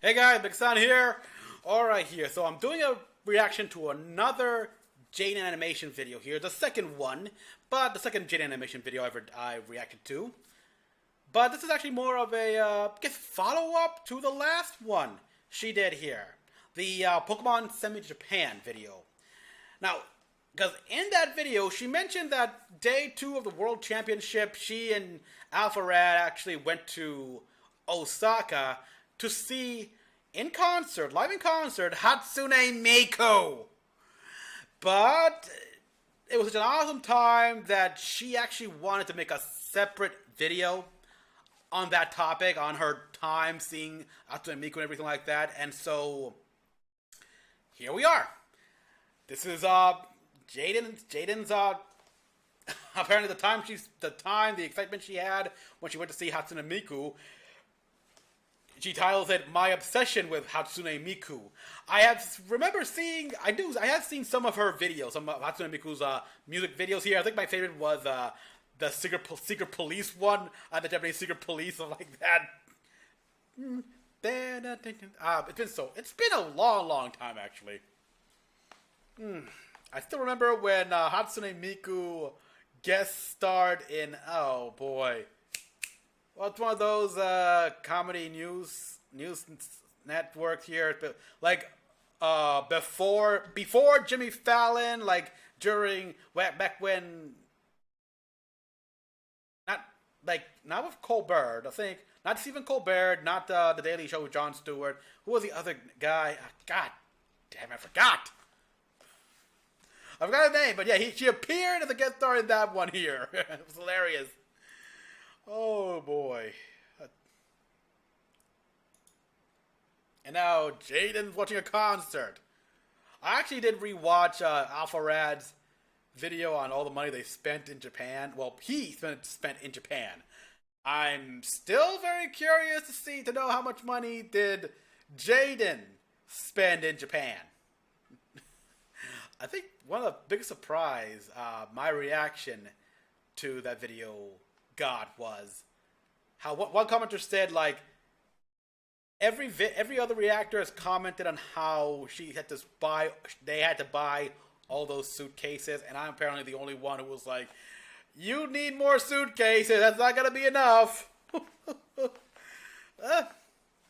Hey guys, Mecha-san here. Alright here, so I'm doing a reaction to another Jaiden animation video here. The second one, but the second Jaiden animation video I reacted to. But this is actually more of a, follow-up to the last one she did here. The Pokemon Send Me to Japan video. Now, because in that video, she mentioned that day 2 of the World Championship, she and Alpha Rad actually went to Osaka to see live in concert, Hatsune Miko. But it was such an awesome time that she actually wanted to make a separate video on that topic, on her time seeing Hatsune Miko and everything like that. And so here we are. This is Jaiden's apparently the excitement she had when she went to see Hatsune Miku. She titles it "My Obsession with Hatsune Miku." I have seen some of her videos, some of Hatsune Miku's music videos here. I think my favorite was the secret police one, the Japanese secret police, something like that. It's been a long time actually. I still remember when Hatsune Miku guest starred in, oh boy, what's one of those comedy news networks here? Like before Jimmy Fallon, like back when, not with Colbert, I think, not Stephen Colbert, not the Daily Show with Jon Stewart. Who was the other guy? God damn, I forgot his name, but yeah, she appeared as a guest star in that one here. It was hilarious. Oh boy. And now Jaiden's watching a concert. I actually did rewatch Alpha Rad's video on all the money they spent in Japan. Well, he spent in Japan. I'm still very curious to know how much money did Jaiden spend in Japan. I think one of the biggest surprise my reaction to that video got was how one commenter said, like, every other reactor has commented on how they had to buy all those suitcases, and I'm apparently the only one who was like, you need more suitcases, that's not gonna be enough.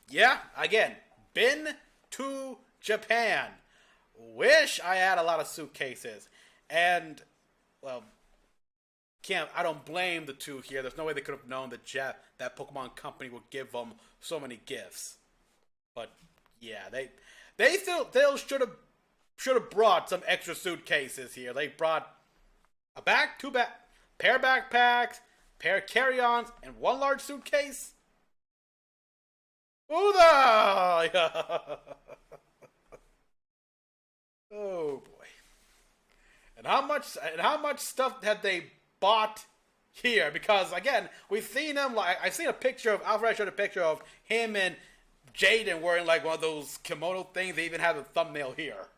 Yeah, again, been to Japan. Wish I had a lot of suitcases. And, well, I don't blame the two here. There's no way they could have known that Pokemon Company would give them so many gifts. But yeah, they still should have brought some extra suitcases here. They brought a pair of backpacks, pair of carry-ons, and one large suitcase. Ooh, oh boy. And how much stuff have they bought here? Because again, we've seen him, like, I've seen a picture of Alfred showed a picture of him and Jaiden wearing like one of those kimono things. They even have a thumbnail here.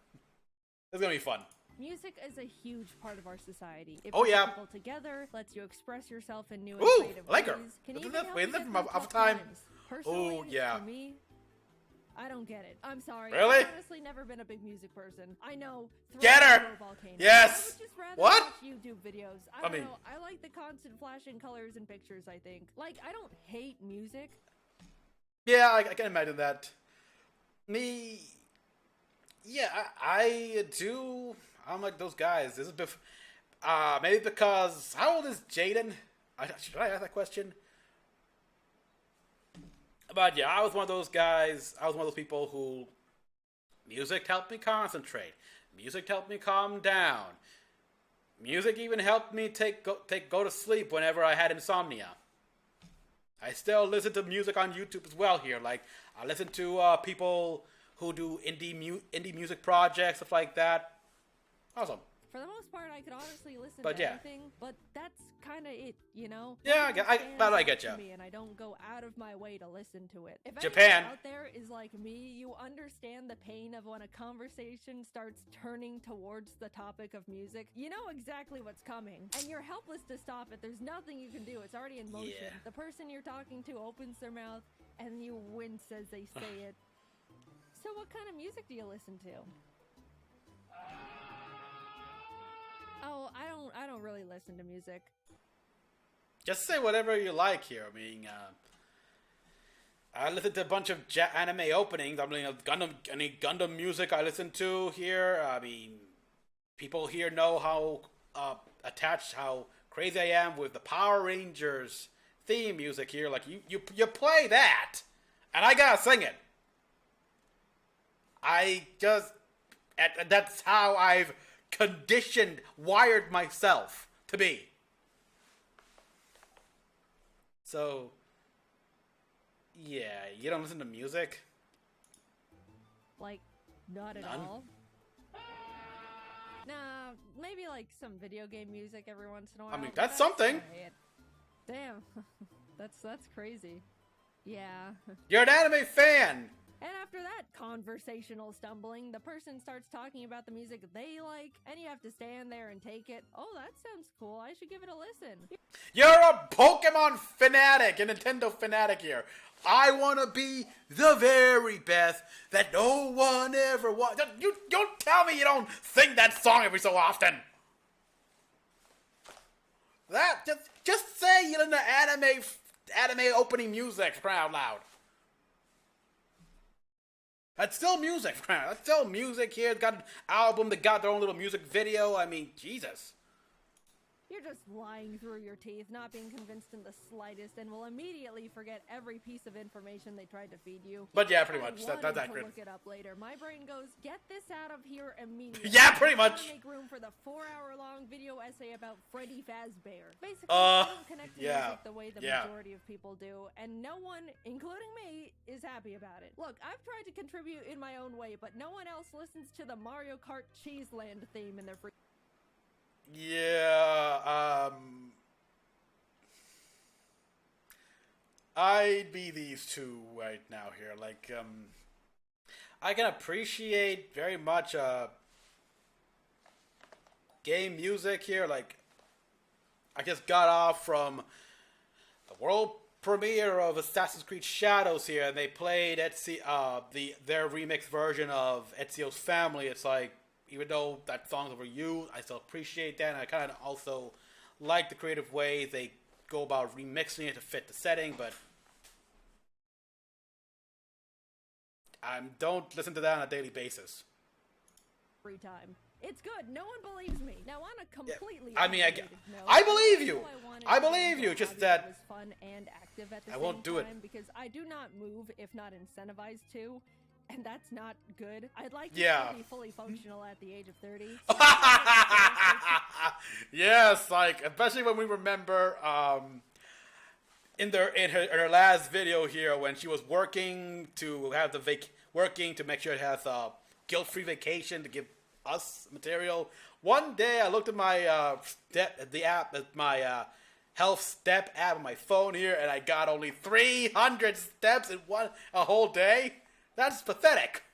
It's gonna be fun. Music is a huge part of our society. It brings people together, lets you express yourself in new and ooh, creative I like her. ways. Can We live from a time. Personally, oh yeah. For me, I don't get it. I'm sorry. Really? I've honestly never been a big music person. I know. Get her! Yes! I would just rather what? watch YouTube videos. I don't know. I like the constant flashing colors and pictures, I think. Like, I don't hate music. Yeah, I can imagine that. Me... Yeah, I do... I'm like those guys. This is maybe because... How old is Jaiden? Should I ask that question? But yeah, I was one of those guys. I was one of those people who music helped me concentrate. Music helped me calm down. Music even helped me go to sleep whenever I had insomnia. I still listen to music on YouTube as well here. Like, I listen to people who do indie music projects, stuff like that. Awesome. For the most part, I could honestly listen but to yeah. anything, but that's kind of it, you know? Yeah, I get you. And I don't go out of my way to listen to it. If Japan out there is like me, you understand the pain of when a conversation starts turning towards the topic of music. You know exactly what's coming, and you're helpless to stop it. There's nothing you can do. It's already in motion. Yeah. The person you're talking to opens their mouth, and you wince as they say it. So what kind of music do you listen to? Oh, I don't really listen to music. Just say whatever you like here. I mean, I listen to a bunch of anime openings. I mean, any Gundam music I listen to here. I mean, people here know how attached, how crazy I am with the Power Rangers theme music here. Like, you play that, and I gotta sing it. That's how I've wired myself to be. So, yeah, you don't listen to music? Like, not at all? Nah, maybe like some video game music every once in a while. I mean, that's something. Right. Damn, that's crazy. Yeah. You're an anime fan! And after that conversational stumbling, the person starts talking about the music they like, and you have to stand there and take it. Oh, that sounds cool. I should give it a listen. You're a Pokemon fanatic, a Nintendo fanatic here. I want to be the very best that no one ever was. You don't tell me you don't sing that song every so often. Just say you're in the anime opening music, for crying out loud. That's still music, that's still music here. It's got an album that got their own little music video. I mean, Jesus. You're just lying through your teeth, not being convinced in the slightest, and will immediately forget every piece of information they tried to feed you. But yeah, pretty much. That's accurate. To look it up later. My brain goes, get this out of here immediately. Yeah, pretty much. Make room for the 4-hour-long video essay about Freddy Fazbear. Basically, I don't connect to music the way the majority of people do, and no one, including me, is happy about it. Look, I've tried to contribute in my own way, but no one else listens to the Mario Kart Cheeseland theme in their free. Yeah, I'd be these two right now here. Like, I can appreciate very much, game music here. Like, I just got off from the world premiere of Assassin's Creed Shadows here, and they played their remix version of Ezio's Family. It's like, even though that song's overused, I still appreciate that, and I kind of also like the creative way they go about remixing it to fit the setting, but I don't listen to that on a daily basis. Free time. It's good. No one believes me. Now on a completely I mean, I believe you. I believe you. Just that was fun and active at the I won't do it because I do not move if not incentivized to. And that's not good. I'd like to be fully functional at the age of 30. Yes, like, especially when we remember in her last video here when she was working to have working to make sure it has guilt-free vacation to give us material. One day I looked at my my health step app on my phone here, and I got only 300 steps in a whole day. That's pathetic.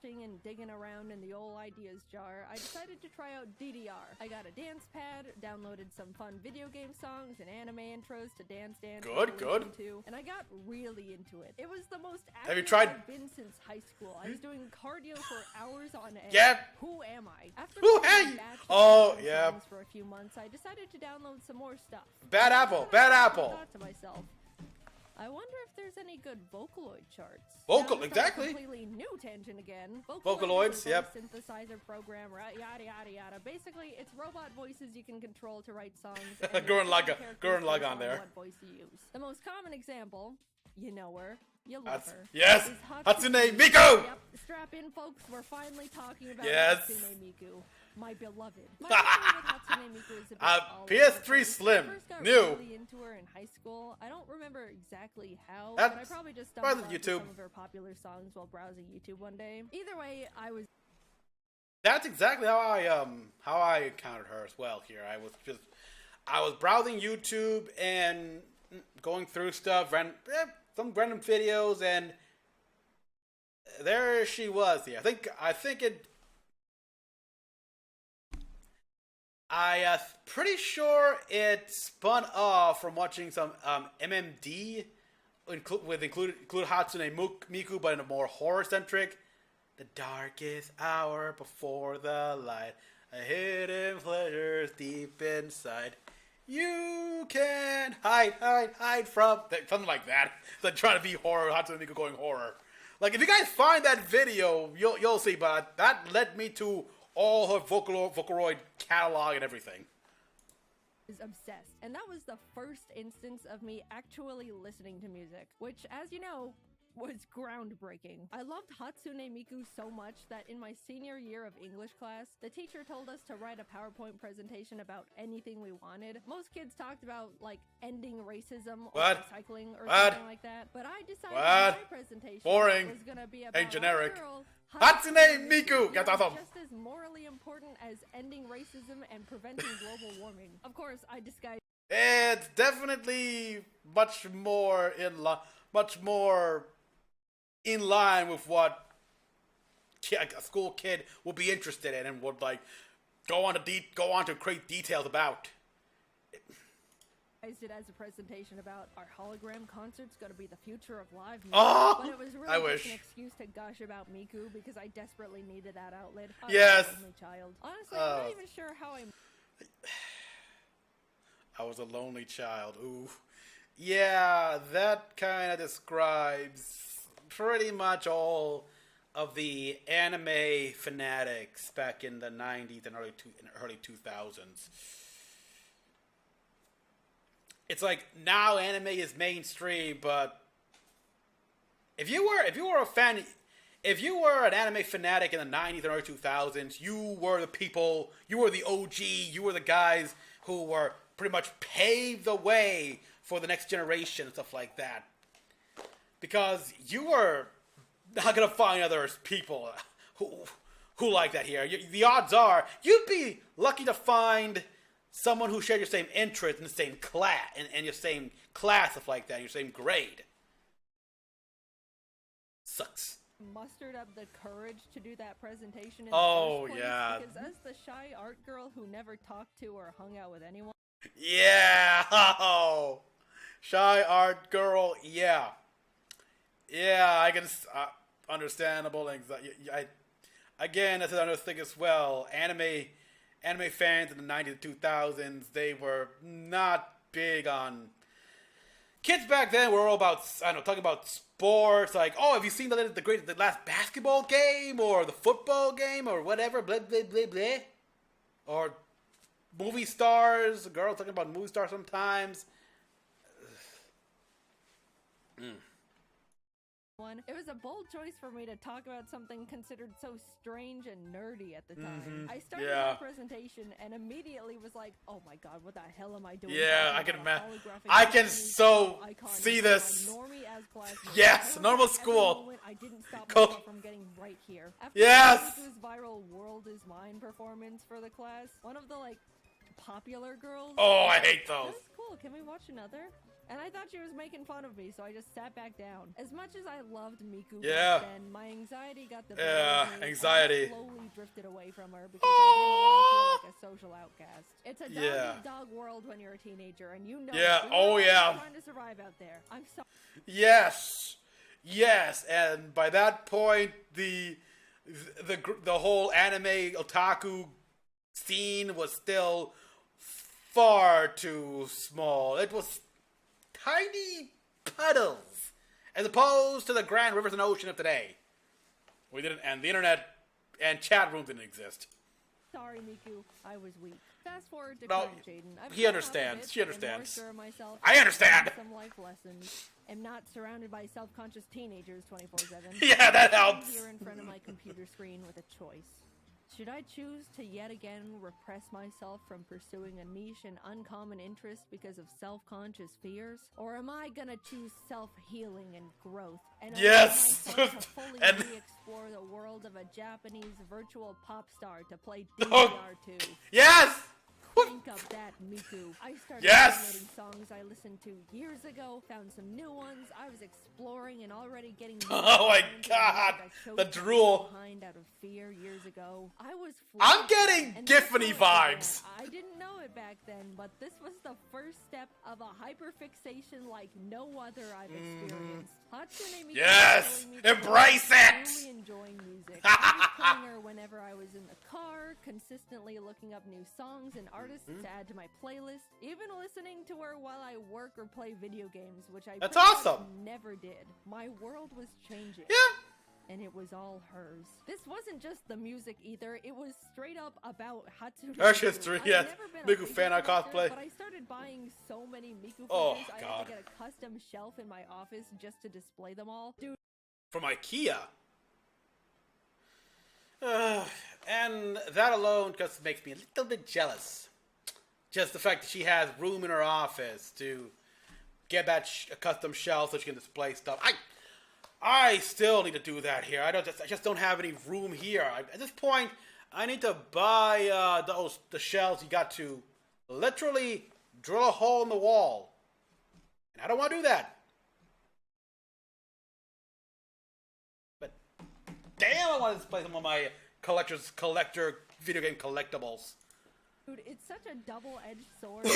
And digging around in the old ideas jar, I decided to try out DDR. I got a dance pad, downloaded some fun video game songs and anime intros to dance good to, and I got really into it. It was the most active Have you tried? I've been since high school. I was doing cardio for hours on end. Yeah. Who am I? After songs for a few months, I decided to download some more stuff. Bad apple. I thought to myself, I wonder if there's any good Vocaloid charts. Exactly. Completely new tangent again. Vocaloids, yep. Synthesizer program, yada yada yada. Basically, it's robot voices you can control to write songs. Gurren Lagann there. What voice you use. The most common example, you know her, you love her. Yes, Hatsune Miko. Yep, strap in, folks. We're finally talking about Hatsune Miku. My beloved. My Hatsune Miku is a bit PS3 Slim. I first got New. really into her in high school. I don't remember exactly how, but I probably just stumbled onto some of her popular songs while browsing YouTube one day. Either way, I was. That's exactly how I encountered her as well. Here, I was browsing YouTube and going through stuff, some random videos, and there she was. Here, I think it. Pretty sure it spun off from watching some MMD include Hatsune Miku, but in a more horror-centric. The darkest hour before the light, a hidden pleasures deep inside. You can hide from something like that. It's like trying to be horror, Hatsune Miku going horror. Like if you guys find that video, you'll see. But that led me to all her Vocaloid catalog and everything. Is obsessed, and that was the first instance of me actually listening to music, which, as you know, was groundbreaking. I loved Hatsune Miku so much that in my senior year of English class, the teacher told us to write a PowerPoint presentation about anything we wanted. Most kids talked about, like, ending racism or recycling or something like that, but I decided my presentation was gonna be about and generic. a girl, Hatsune Miku! That's awesome! Just as morally important as ending racism and preventing global warming. Of course, I disguised. It's definitely much more in line with what a school kid would be interested in and would like go on to great details about. It as a presentation about our hologram concert's gonna be the future of live music, but it was really just an excuse to gush about Miku because I desperately needed that outlet. I was an only child. Honestly, I'm not even sure how I was a lonely child. Ooh. Yeah, that kind of describes pretty much all of the anime fanatics back in the 90s and early 2000s. It's like now anime is mainstream, but if you were an anime fanatic in the 90s and early 2000s, you were the people, you were the OG, you were the guys who were pretty much paved the way for the next generation and stuff like that. Because you were not gonna find other people who like that here. The odds are you'd be lucky to find someone who shared your same interest in the same class, and your same class, stuff like that, your same grade. Sucks. Mustered up the courage to do that presentation in the first place, yeah. Because as the shy art girl who never talked to or hung out with anyone. Yeah. Oh. Shy art girl. Yeah. Yeah, I can understandable anxiety. Again, that's another thing as well. Anime fans in the 90s and 2000s, they were not big on. Kids back then were all about, talking about sports. Like, oh, have you seen the last basketball game or the football game or whatever? Blah blah blah blah. Or movie stars. A girl talking about movie stars sometimes. It was a bold choice for me to talk about something considered so strange and nerdy at the time. I started my presentation and immediately was like, oh my god, what the hell am I doing? Yeah, I can imagine. I can so see this. Yes, normal school. I didn't stop myself from getting right here. After Miku's viral World Is Mine performance for the class, one of the popular girls. Oh, I hate those. That's cool. Can we watch another? And I thought she was making fun of me, so I just sat back down. As much as I loved Miku back then, my anxiety got the better of me. Anxiety. I slowly drifted away from her because I didn't want to feel like a social outcast. It's a dog-eat-dog world when you're a teenager, and you know trying to survive out there. I'm sorry. Yes, and by that point, the whole anime otaku scene was still far too small. It was tiny puddles, as opposed to the grand rivers and ocean of today. And the internet and chat rooms didn't exist. Sorry, Miku, I was weak. Fast forward to Jaiden. He understands. She understands. Sure myself, I understand. Some life lessons. I'm not surrounded by self-conscious teenagers 24/7. Yeah, that helps. I'm here in front of my computer screen with a choice. Should I choose to yet again repress myself from pursuing a niche and uncommon interest because of self-conscious fears? Or am I gonna choose self-healing and growth and allow myself to fully re-explore the world of a Japanese virtual pop star to play DDR2? Yes! Crank up that Miku. I started downloading songs I listened to years ago, found some new ones. I was exploring and already getting. Oh my god, the drool. Behind out of fear years ago. I'm getting Giffany vibes. I didn't know it back then, but this was the first step of a hyperfixation like no other I've experienced. Hatsune Miko. Yes, embrace it. Really enjoying music. I was playing her whenever I was in the car, consistently looking up new songs and artists to add to my playlist, even listening to her while I work or play video games, which I never did. My world was changing. Yeah. And it was all hers. This wasn't just the music either, it was straight up about Hatsune Miko. Her history, yes. Miku fan art cosplay. But I started buying so many Miku oh, figures, I had to get a custom shelf in my office just to display them all. Dude. From IKEA. And that alone just makes me a little bit jealous. Just the fact that she has room in her office to get that custom shelf so she can display stuff. I still need to do that here. I just don't have any room here. At this point, I need to buy the shelves. You got to literally drill a hole in the wall, and I don't want to do that. But damn, I want to display some of my collector video game collectibles. Dude, it's such a double-edged sword to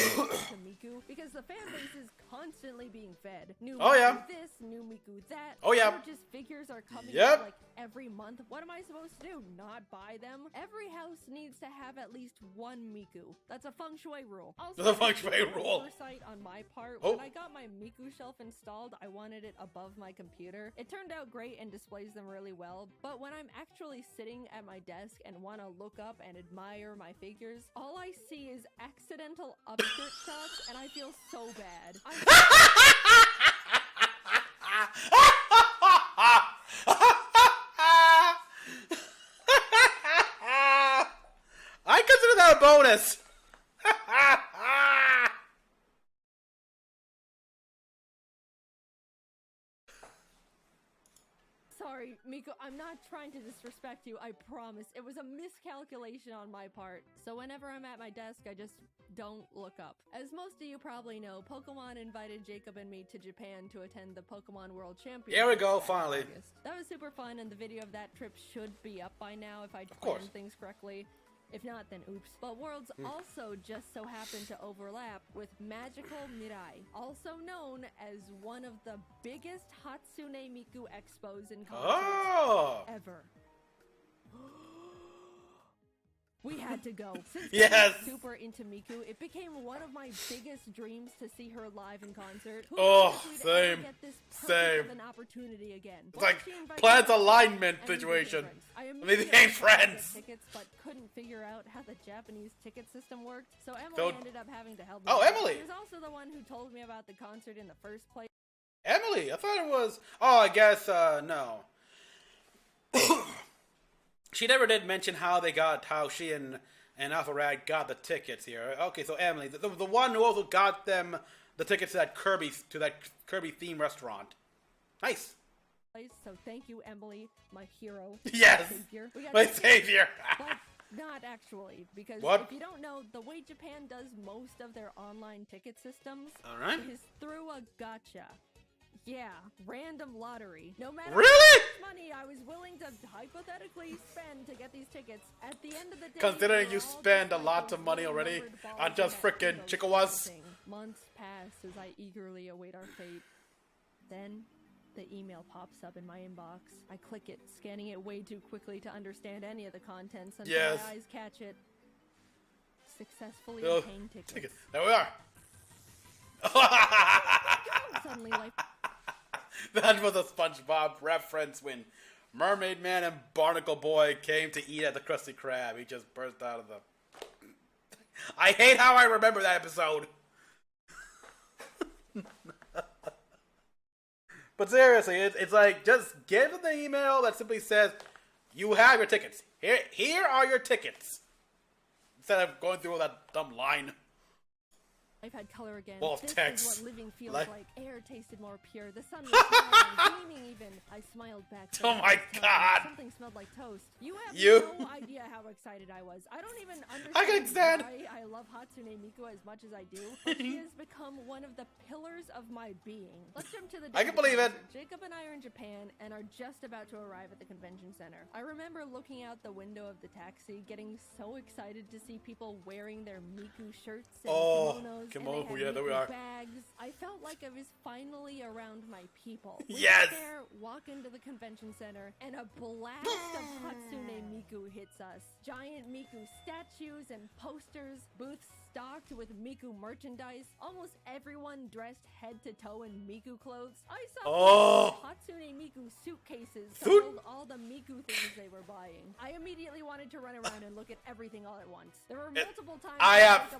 Miku because the fan base is constantly being fed. New Miku this, new Miku that. Gorgeous figures are coming out like every month. What am I supposed to do? Not buy them? Every house needs to have at least one Miku. That's a feng shui rule. Also, the feng shui rule. Oversight on my part. When I got my Miku shelf installed, I wanted it above my computer. It turned out great and displays them really well, but when I'm actually sitting at my desk and want to look up and admire my figures, all I see is accidental upskirt shots, and I feel so bad. I consider that a bonus. Sorry, Miko, I'm not trying to disrespect you, I promise. It was a miscalculation on my part. So whenever I'm at my desk, I just don't look up. As most of you probably know, Pokemon invited Jacob and me to Japan to attend the Pokemon World Championship. Here we go, finally. August. That was super fun, and the video of that trip should be up by now if I planned things correctly. If not, then oops. But Worlds also just so happen to overlap with Magical Mirai, also known as one of the biggest Hatsune Miku expos in concerts ever. We had to go. Since I was super into Miku, it became one of my biggest dreams to see her live in concert. Same. Of an opportunity again. It's like planets alignment situation. I mean, they ain't friends. Tickets, but couldn't figure out how the Japanese ticket system worked. So Emily ended up having to help me. Emily! She was also the one who told me about the concert in the first place. Emily? I thought it was... Oh, I guess, no. She never did mention how she and Alpharad got the tickets here. Okay, so Emily, the one who also got them the tickets to that Kirby themed restaurant. Nice. So thank you, Emily, my hero. Yes, my savior. But not actually, because if you don't know, the way Japan does most of their online ticket systems is through a gacha. Yeah, random lottery. No matter how much money I was willing to hypothetically spend to get these tickets, at the end of the day, considering you spend a lot of money already on just frickin' Chikawas. Months pass as I eagerly await our fate. Then the email pops up in my inbox. I click it, scanning it way too quickly to understand any of the contents until my eyes catch it. Successfully obtained tickets. There we are. Suddenly, like. That was a SpongeBob reference when Mermaid Man and Barnacle Boy came to eat at the Krusty Krab. He just burst out of the... I hate how I remember that episode. But seriously, it's like, just give them the email that simply says, you have your tickets. Here are your tickets. Instead of going through all that dumb line. I've had color again. Wall of This text. is what living feels like. Air tasted more pure. The sun was smiling, gleaming even. I smiled back. Oh my god. Something smelled like toast. You have You- no idea how excited I was. I don't even I can understand understand. why I love Hatsune Miko as much as I do, but she has become one of the pillars of my being. Let's jump to the day I can believe it. Jacob and I are in Japan and are just about to arrive at the convention center. I remember looking out the window of the taxi, getting so excited to see people wearing their Miku shirts and kimonos, kimono, and they had yeah, there we Miku are. bags. I felt like I was finally around my people. We Yes! get there, walk into the convention center, and a blast of Hatsune Miku hits us. Giant Miku statues and posters, booths stocked with Miku merchandise, almost everyone dressed head to toe in Miku clothes. I saw Hatsune Miku suitcases to hold all the Miku things they were buying. I immediately wanted to run around and look at everything all at once. There were multiple times I have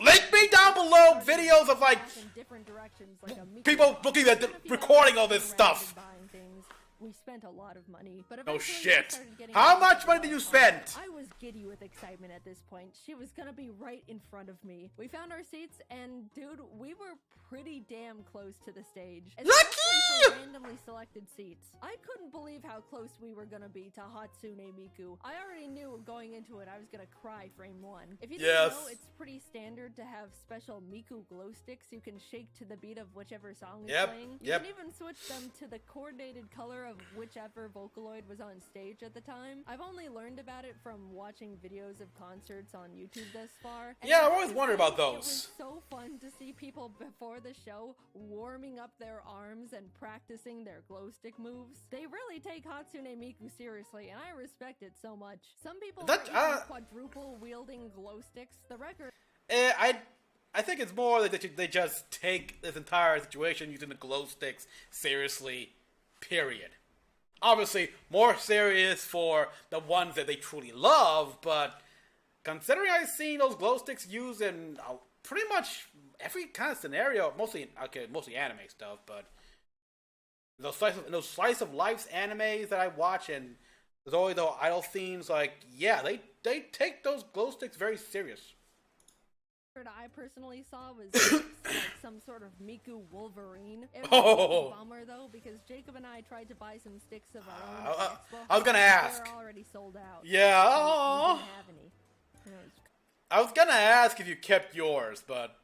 link me down below videos of like in different directions, like a Miku people looking at the recording all this stuff. buying things. We spent a lot of money, but Oh eventually we shit. started getting How into much the money did you fun. spend? I was giddy with excitement at this point. She was gonna be right in front of me. We found our seats, and dude, we were pretty damn close to the stage. Especially for randomly selected seats. I couldn't believe how close we were gonna be to Hatsune Miku. I already knew going into it I was gonna cry frame one. If you didn't know, it's pretty standard to have special Miku glow sticks you can shake to the beat of whichever song is playing. You can even switch them to the coordinated color of whichever Vocaloid was on stage at the time. I've only learned about it from watching videos of concerts on YouTube thus far. And Yeah, I've always wondered about it those. was so fun to see people before the show warming up their arms and practicing their glow stick moves. They really take Hatsune Miku seriously, and I respect it so much. Some people are quadruple wielding glow sticks. The record. I think it's more that they just take this entire situation using the glow sticks seriously. Period. Obviously, more serious for the ones that they truly love, but considering I've seen those glow sticks used in pretty much every kind of scenario, mostly anime stuff, but those slice of life animes that I watch, and there's always those idol themes, like, yeah, they take those glow sticks very serious. I personally saw was like some sort of Miku Wolverine. It was a bummer though, because Jacob and I tried to buy some sticks of our own. I was gonna ask. They were already sold out. Yeah. We didn't have any. I was gonna ask if you kept yours, but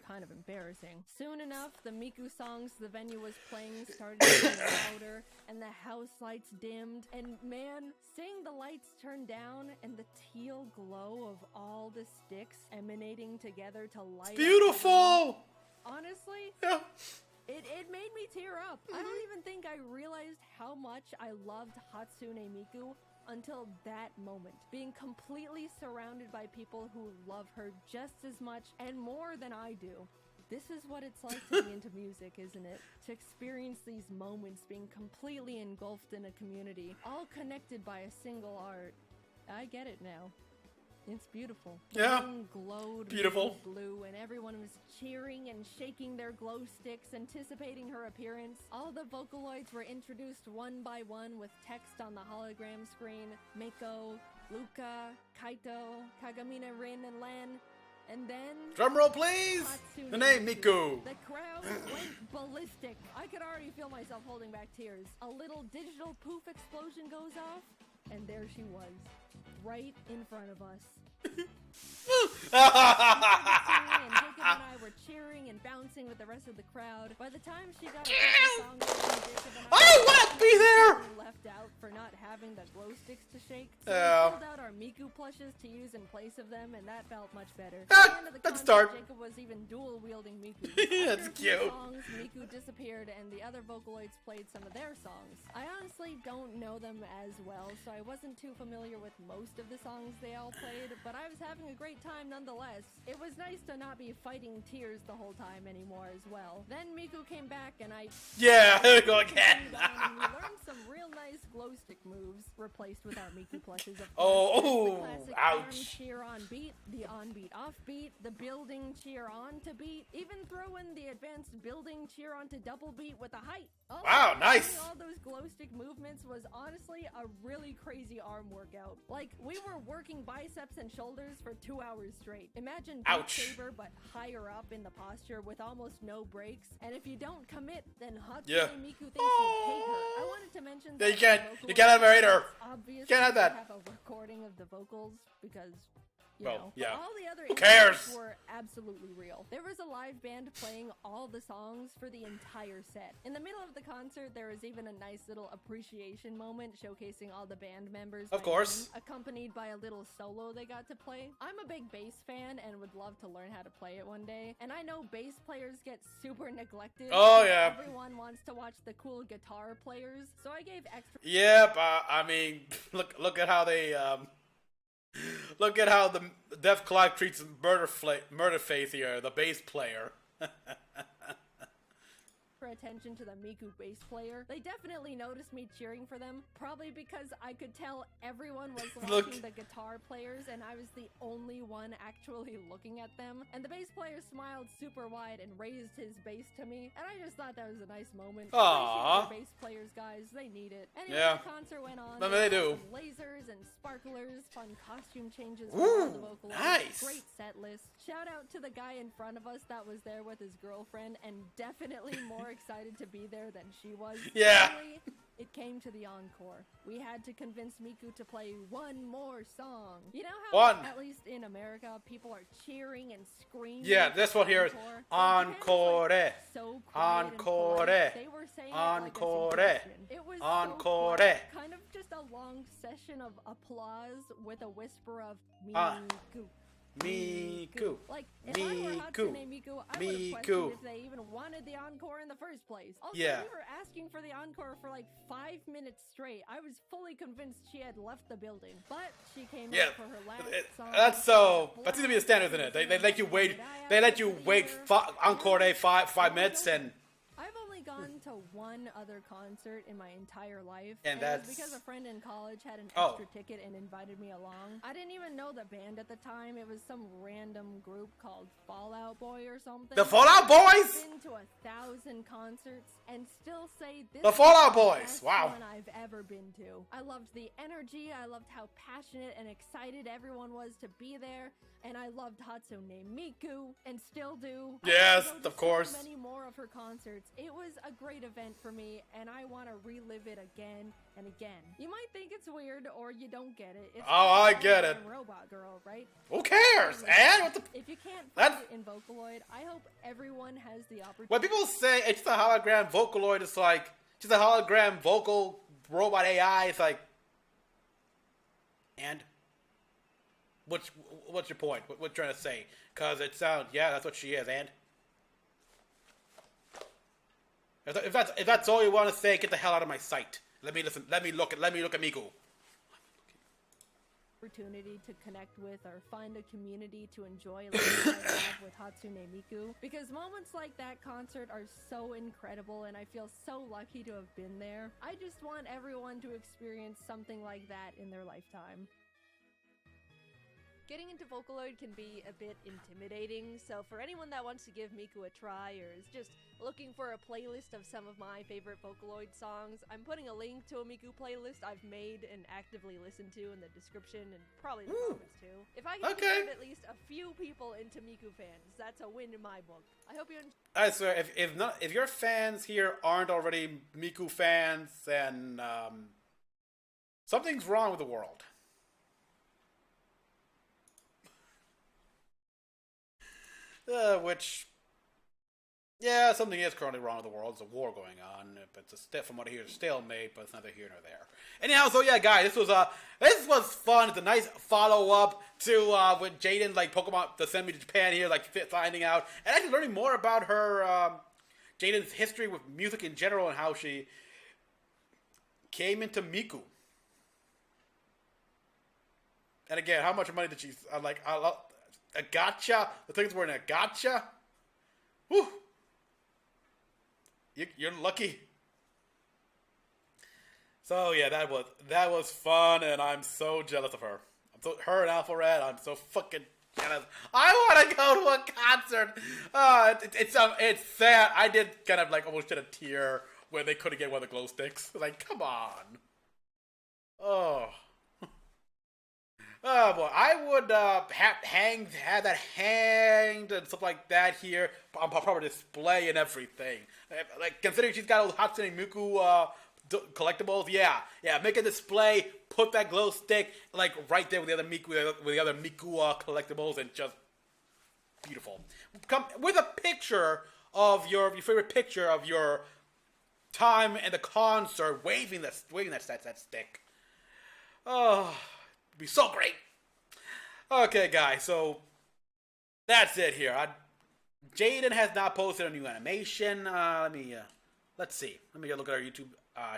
kind of embarrassing. Soon enough, the Miku songs the venue was playing started getting louder, and the house lights dimmed, and man, seeing the lights turn down and the teal glow of all the sticks emanating together to light beautiful! Honestly, it made me tear up. I don't even think I realized how much I loved Hatsune Miku until that moment. Being completely surrounded by people who love her just as much and more than I do. This is what it's like to be into music, isn't it? To experience these moments being completely engulfed in a community, all connected by a single art. I get it now. It's beautiful. Yeah. Everything glowed beautiful. Blue, and everyone was cheering and shaking their glow sticks, anticipating her appearance. All the Vocaloids were introduced one by one with text on the hologram screen. Miko, Luca, Kaito, Kagamina, Rin, and Lan. And then... Drumroll, please! Hatsune The name, Miku! The crowd went ballistic. I could already feel myself holding back tears. A little digital poof explosion goes off, and there she was. Right in front of us. And Jacob and I were cheering and bouncing with the rest of the crowd. By the time she got a song, Jacob and I don't want to be there! left out for not having the glow sticks to shake. So Yeah. we pulled out our Miku plushes to use in place of them, and that felt much better. Ah, At the end of the let's concert, start. Jacob was even dual wielding Miku. That's After a few cute. songs, Miku disappeared, and the other Vocaloids played some of their songs. I honestly don't know them as well, so I wasn't too familiar with most of the songs they all played, but I was having a great time nonetheless. It was nice to not be fighting tears the whole time anymore as well. Then Miku came back, and Yeah, here we go again. and we learned some real nice glow stick moves, replaced with our Miku plushes, of course. Oh, The classic ouch. arm cheer on beat, the on beat off beat, the building cheer on to beat, even throw in the advanced building cheer on to double beat with a height. Wow, nice. All those glow stick movements was honestly a really crazy arm workout. Like, we were working biceps and shoulders for 2 hours straight. Imagine Beat Ouch. Saber, but higher up. up in the posture with almost no breaks, and if you don't commit, then Hatsune Miku thinks you hate her. I wanted to mention that you can't have her. Obviously, can't have that. have a recording of the vocals because. Well, yeah. All the other Who cares? were absolutely real. There was a live band playing all the songs for the entire set. In the middle of the concert, there was even a nice little appreciation moment showcasing all the band members. Of course. Accompanied by a little solo they got to play. I'm a big bass fan and would love to learn how to play it one day. And I know bass players get super neglected. Oh, yeah. Everyone wants to watch the cool guitar players, so I gave extra... Yep, I mean, look at how they, look at how the Death Clock treats Murderface here, the bass player. Attention to the Miku bass player. They definitely noticed me cheering for them, probably because I could tell everyone was watching the guitar players and I was the only one actually looking at them. And the bass player smiled super wide and raised his bass to me, and I just thought that was a nice moment. Aww. Bass players, guys, they need it. Anyway, the concert went on. They do. Lasers and sparklers, fun costume changes. Ooh, the vocal nice. Great set list. Shout out to the guy in front of us that was there with his girlfriend, and definitely more excited to be there than she was. Yeah. Finally, it came to the encore. We had to convince Miku to play one more song. You know how, at least in America, people are cheering and screaming? Yeah, this one here is encore. So Encore. They were saying Encore. It was Encore. So kind of just a long session of applause with a whisper of Miku. Miku. Like, if I were Hatsune Miku, I would have questioned if they even wanted the encore in the first place. Also, we were asking for the encore for like 5 minutes straight. I was fully convinced she had left the building, but she came out for her last song. That seems to be the standard, isn't it? They let you wait. They let you wait encore 5 minutes and. I've only gone to one other concert in my entire life, and that's because a friend in college had an extra ticket and invited me along. I didn't even know the band at the time. It was some random group called Fall Out Boy or something. The Fall Out Boys? I've been to 1,000 concerts and still say this the Fall Out Boys. Is the wow. best one I've ever been to. I loved the energy. I loved how passionate and excited everyone was to be there. And I loved Hatsune Miku, and still do. Yes, of course. So many more of her concerts. It was a great event for me, and I want to relive it again and again. You might think it's weird, or you don't get it. It's I get it. Robot Girl, right? Who cares? And what the? If you can't find it in Vocaloid, I hope everyone has the opportunity. When people say it's just a hologram Vocaloid, it's like just a hologram vocal robot AI. It's like, and. What's your point? What you trying to say? Because it sounds, that's what she is, and if that's all you want to say, get the hell out of my sight. Let me listen. Let me look at Miku. Opportunity to connect with or find a community to enjoy like I have with Hatsune Miku, because moments like that concert are so incredible and I feel so lucky to have been there. I just want everyone to experience something like that in their lifetime. Getting into Vocaloid can be a bit intimidating, so for anyone that wants to give Miku a try or is just looking for a playlist of some of my favorite Vocaloid songs, I'm putting a link to a Miku playlist I've made and actively listened to in the description and probably the comments too. If I can get at least a few people into Miku fans, that's a win in my book. I hope you enjoy. I swear, if your fans here aren't already Miku fans, then something's wrong with the world. Something is currently wrong with the world. There's a war going on. It's from what I hear, it's a stalemate, but it's neither here nor there. Anyhow, so guys, this was fun. It's a nice follow up to with Jaiden, like Pokemon, to send me to Japan here, like finding out and actually learning more about her Jaiden's history with music in general and how she came into Miku. And again, how much money did she a gacha? The things were in a gacha? Whew. You're lucky. So yeah, that was fun, and I'm so jealous of her. Her and Alpharad, I'm so fucking jealous. I want to go to a concert. It's sad. I did kind of almost shed a tear when they couldn't get one of the glow sticks. Like, come on. Oh. Oh boy, I would have that hanged and stuff like that here on proper display and everything. Like considering she's got all Hatsune Miku collectibles, yeah, make a display, put that glow stick like right there with the other Miku collectibles, and just beautiful. Come with a picture of your favorite picture of your time in the concert, waving that stick. Oh, it'd be so great. Okay, guys, so that's it here. Jaiden has not posted a new animation. Let's see. Let me go look at our YouTube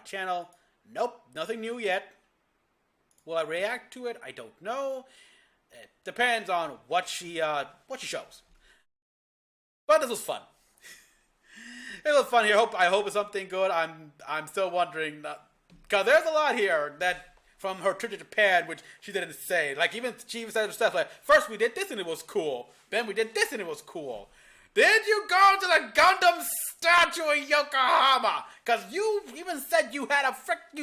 channel. Nope, nothing new yet. Will I react to it? I don't know. It depends on what she shows. But this was fun. It was fun here. I hope it's something good. I'm still wondering because there's a lot here that from her trip to Japan, which she didn't say. Like she even said herself, like, first we did this and it was cool. Then we did this and it was cool. Did you go to the Gundam statue in Yokohama? Because you even said you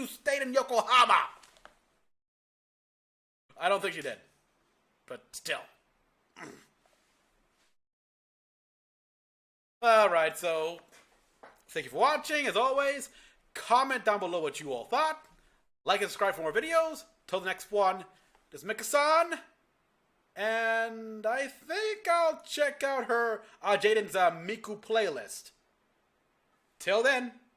stayed in Yokohama. I don't think she did. But still. Alright, so thank you for watching. As always, comment down below what you all thought. Like and subscribe for more videos. Till the next one, this is Mecha-san. And I think I'll check out her Jaiden's Miku playlist. Till then.